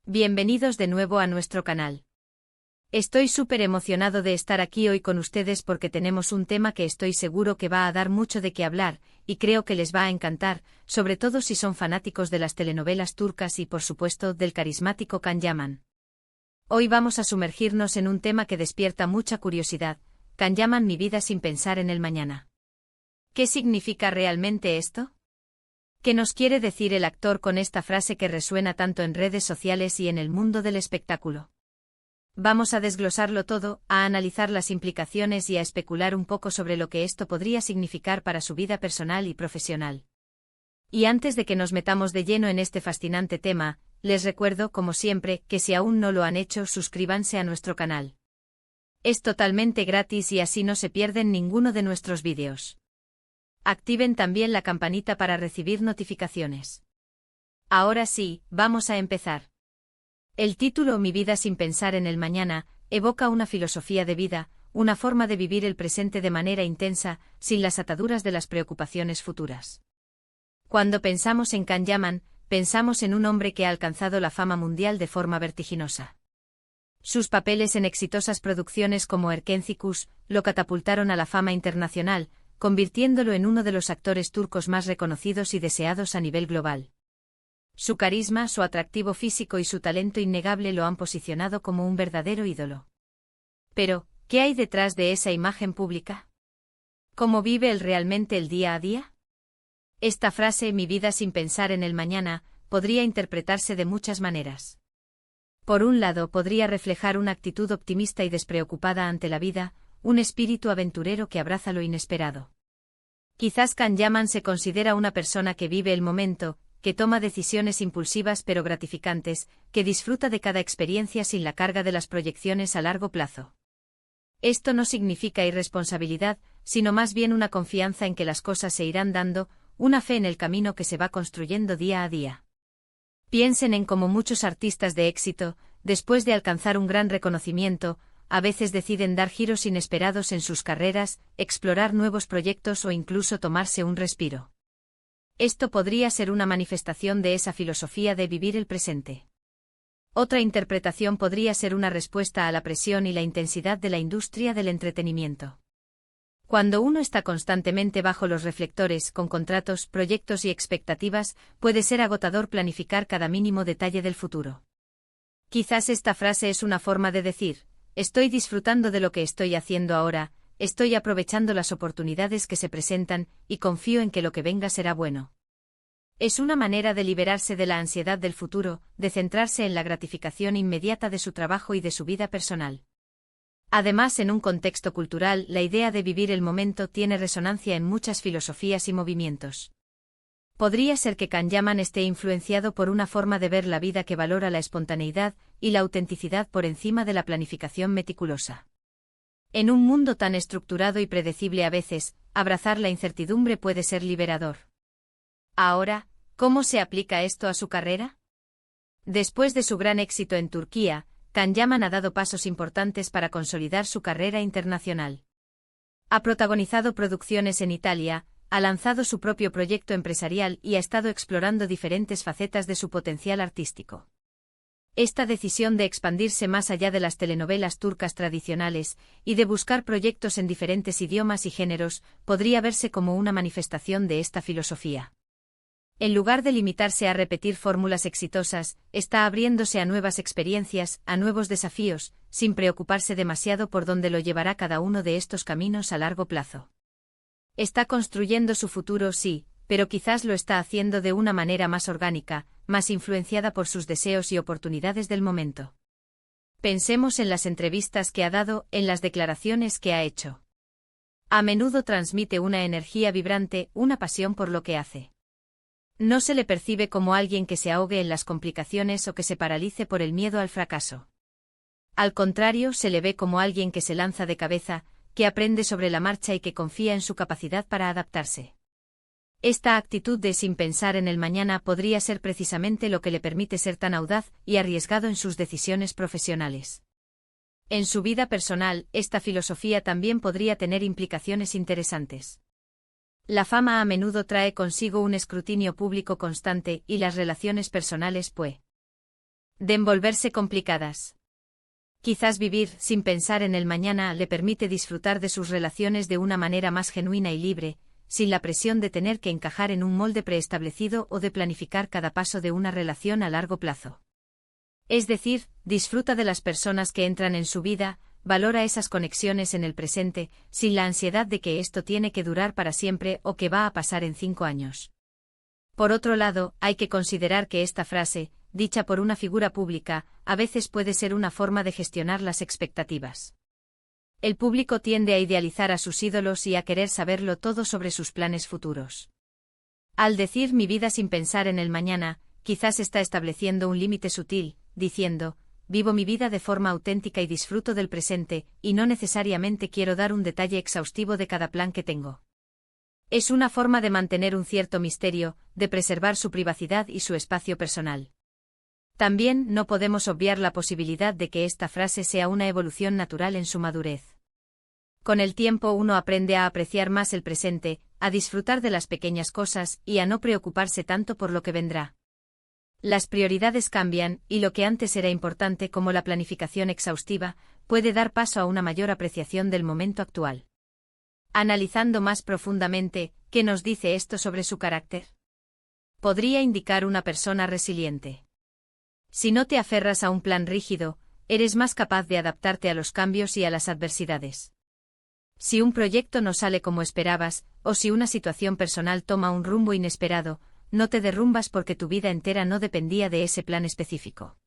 Bienvenidos de nuevo a nuestro canal. Estoy súper emocionado de estar aquí hoy con ustedes porque tenemos un tema que estoy seguro que va a dar mucho de qué hablar, y creo que les va a encantar, sobre todo si son fanáticos de las telenovelas turcas y por supuesto del carismático Can Yaman. Hoy vamos a sumergirnos en un tema que despierta mucha curiosidad: Can Yaman, mi vida sin pensar en el mañana. ¿Qué significa realmente esto? ¿Qué nos quiere decir el actor con esta frase que resuena tanto en redes sociales y en el mundo del espectáculo? Vamos a desglosarlo todo, a analizar las implicaciones y a especular un poco sobre lo que esto podría significar para su vida personal y profesional. Y antes de que nos metamos de lleno en este fascinante tema, les recuerdo, como siempre, que si aún no lo han hecho, suscríbanse a nuestro canal. Es totalmente gratis y así no se pierden ninguno de nuestros vídeos. Activen también la campanita para recibir notificaciones. Ahora sí, vamos a empezar. El título Mi vida sin pensar en el mañana evoca una filosofía de vida, una forma de vivir el presente de manera intensa, sin las ataduras de las preocupaciones futuras. Cuando pensamos en Can Yaman, pensamos en un hombre que ha alcanzado la fama mundial de forma vertiginosa. Sus papeles en exitosas producciones como Erkenci lo catapultaron a la fama internacional, convirtiéndolo en uno de los actores turcos más reconocidos y deseados a nivel global. Su carisma, su atractivo físico y su talento innegable lo han posicionado como un verdadero ídolo. Pero, ¿qué hay detrás de esa imagen pública? ¿Cómo vive él realmente el día a día? Esta frase, mi vida sin pensar en el mañana, podría interpretarse de muchas maneras. Por un lado, podría reflejar una actitud optimista y despreocupada ante la vida, un espíritu aventurero que abraza lo inesperado. Quizás Can Yaman se considera una persona que vive el momento, que toma decisiones impulsivas pero gratificantes, que disfruta de cada experiencia sin la carga de las proyecciones a largo plazo. Esto no significa irresponsabilidad, sino más bien una confianza en que las cosas se irán dando, una fe en el camino que se va construyendo día a día. Piensen en cómo muchos artistas de éxito, después de alcanzar un gran reconocimiento, a veces deciden dar giros inesperados en sus carreras, explorar nuevos proyectos o incluso tomarse un respiro. Esto podría ser una manifestación de esa filosofía de vivir el presente. Otra interpretación podría ser una respuesta a la presión y la intensidad de la industria del entretenimiento. Cuando uno está constantemente bajo los reflectores, con contratos, proyectos y expectativas, puede ser agotador planificar cada mínimo detalle del futuro. Quizás esta frase es una forma de decir: estoy disfrutando de lo que estoy haciendo ahora, estoy aprovechando las oportunidades que se presentan, y confío en que lo que venga será bueno. Es una manera de liberarse de la ansiedad del futuro, de centrarse en la gratificación inmediata de su trabajo y de su vida personal. Además, en un contexto cultural, la idea de vivir el momento tiene resonancia en muchas filosofías y movimientos. Podría ser que Can Yaman esté influenciado por una forma de ver la vida que valora la espontaneidad y la autenticidad por encima de la planificación meticulosa. En un mundo tan estructurado y predecible a veces, abrazar la incertidumbre puede ser liberador. Ahora, ¿cómo se aplica esto a su carrera? Después de su gran éxito en Turquía, Can Yaman ha dado pasos importantes para consolidar su carrera internacional. Ha protagonizado producciones en Italia, ha lanzado su propio proyecto empresarial y ha estado explorando diferentes facetas de su potencial artístico. Esta decisión de expandirse más allá de las telenovelas turcas tradicionales y de buscar proyectos en diferentes idiomas y géneros podría verse como una manifestación de esta filosofía. En lugar de limitarse a repetir fórmulas exitosas, está abriéndose a nuevas experiencias, a nuevos desafíos, sin preocuparse demasiado por dónde lo llevará cada uno de estos caminos a largo plazo. Está construyendo su futuro, sí, pero quizás lo está haciendo de una manera más orgánica, más influenciada por sus deseos y oportunidades del momento. Pensemos en las entrevistas que ha dado, en las declaraciones que ha hecho. A menudo transmite una energía vibrante, una pasión por lo que hace. No se le percibe como alguien que se ahogue en las complicaciones o que se paralice por el miedo al fracaso. Al contrario, se le ve como alguien que se lanza de cabeza, que aprende sobre la marcha y que confía en su capacidad para adaptarse. Esta actitud de sin pensar en el mañana podría ser precisamente lo que le permite ser tan audaz y arriesgado en sus decisiones profesionales. En su vida personal, esta filosofía también podría tener implicaciones interesantes. La fama a menudo trae consigo un escrutinio público constante y las relaciones personales de envolverse complicadas. Quizás vivir sin pensar en el mañana le permite disfrutar de sus relaciones de una manera más genuina y libre, sin la presión de tener que encajar en un molde preestablecido o de planificar cada paso de una relación a largo plazo. Es decir, disfruta de las personas que entran en su vida, valora esas conexiones en el presente, sin la ansiedad de que esto tiene que durar para siempre o que va a pasar en 5 años. Por otro lado, hay que considerar que esta frase, dicha por una figura pública, a veces puede ser una forma de gestionar las expectativas. El público tiende a idealizar a sus ídolos y a querer saberlo todo sobre sus planes futuros. Al decir mi vida sin pensar en el mañana, quizás está estableciendo un límite sutil, diciendo, vivo mi vida de forma auténtica y disfruto del presente, y no necesariamente quiero dar un detalle exhaustivo de cada plan que tengo. Es una forma de mantener un cierto misterio, de preservar su privacidad y su espacio personal. También no podemos obviar la posibilidad de que esta frase sea una evolución natural en su madurez. Con el tiempo uno aprende a apreciar más el presente, a disfrutar de las pequeñas cosas y a no preocuparse tanto por lo que vendrá. Las prioridades cambian, y lo que antes era importante como la planificación exhaustiva, puede dar paso a una mayor apreciación del momento actual. Analizando más profundamente, ¿qué nos dice esto sobre su carácter? Podría indicar una persona resiliente. Si no te aferras a un plan rígido, eres más capaz de adaptarte a los cambios y a las adversidades. Si un proyecto no sale como esperabas, o si una situación personal toma un rumbo inesperado, no te derrumbas porque tu vida entera no dependía de ese plan específico.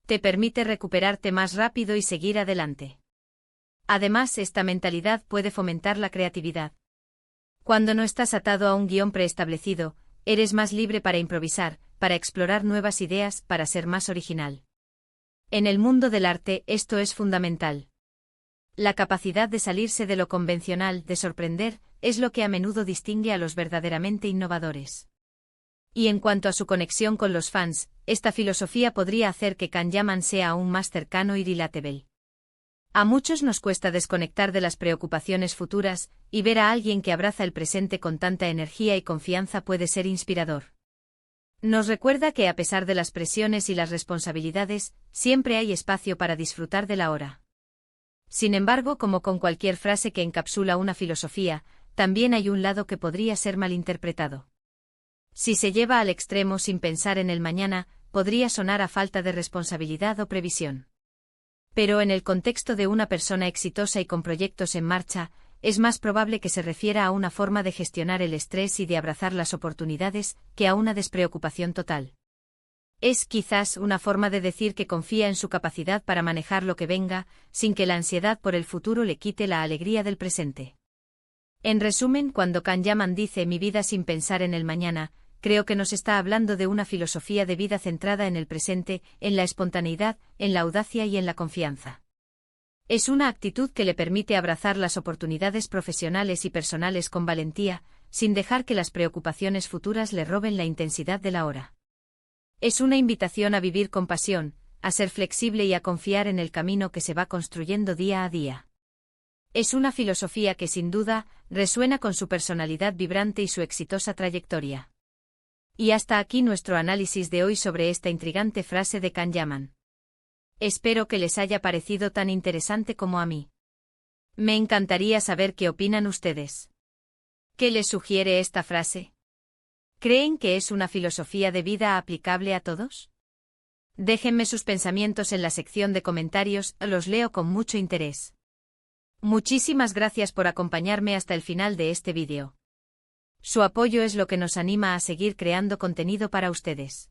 Te permite recuperarte más rápido y seguir adelante. Además, esta mentalidad puede fomentar la creatividad. Cuando no estás atado a un guión preestablecido, eres más libre para improvisar, para explorar nuevas ideas, para ser más original. En el mundo del arte, esto es fundamental. La capacidad de salirse de lo convencional, de sorprender, es lo que a menudo distingue a los verdaderamente innovadores. Y en cuanto a su conexión con los fans, esta filosofía podría hacer que Can Yaman sea aún más cercano y relatable. A muchos nos cuesta desconectar de las preocupaciones futuras, y ver a alguien que abraza el presente con tanta energía y confianza puede ser inspirador. Nos recuerda que a pesar de las presiones y las responsabilidades, siempre hay espacio para disfrutar de la hora. Sin embargo, como con cualquier frase que encapsula una filosofía, también hay un lado que podría ser malinterpretado. Si se lleva al extremo sin pensar en el mañana, podría sonar a falta de responsabilidad o previsión. Pero en el contexto de una persona exitosa y con proyectos en marcha, es más probable que se refiera a una forma de gestionar el estrés y de abrazar las oportunidades, que a una despreocupación total. Es quizás una forma de decir que confía en su capacidad para manejar lo que venga, sin que la ansiedad por el futuro le quite la alegría del presente. En resumen, cuando Can Yaman dice mi vida sin pensar en el mañana, creo que nos está hablando de una filosofía de vida centrada en el presente, en la espontaneidad, en la audacia y en la confianza. Es una actitud que le permite abrazar las oportunidades profesionales y personales con valentía, sin dejar que las preocupaciones futuras le roben la intensidad de la hora. Es una invitación a vivir con pasión, a ser flexible y a confiar en el camino que se va construyendo día a día. Es una filosofía que sin duda resuena con su personalidad vibrante y su exitosa trayectoria. Y hasta aquí nuestro análisis de hoy sobre esta intrigante frase de Can Yaman. Espero que les haya parecido tan interesante como a mí. Me encantaría saber qué opinan ustedes. ¿Qué les sugiere esta frase? ¿Creen que es una filosofía de vida aplicable a todos? Déjenme sus pensamientos en la sección de comentarios, los leo con mucho interés. Muchísimas gracias por acompañarme hasta el final de este vídeo. Su apoyo es lo que nos anima a seguir creando contenido para ustedes.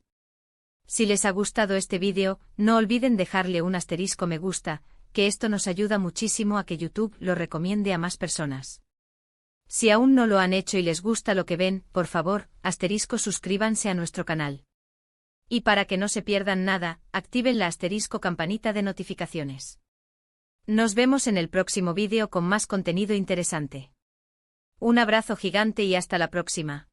Si les ha gustado este vídeo, no olviden dejarle un asterisco me gusta, que esto nos ayuda muchísimo a que YouTube lo recomiende a más personas. Si aún no lo han hecho y les gusta lo que ven, por favor, suscríbanse a nuestro canal. Y para que no se pierdan nada, activen la campanita de notificaciones. Nos vemos en el próximo vídeo con más contenido interesante. Un abrazo gigante y hasta la próxima.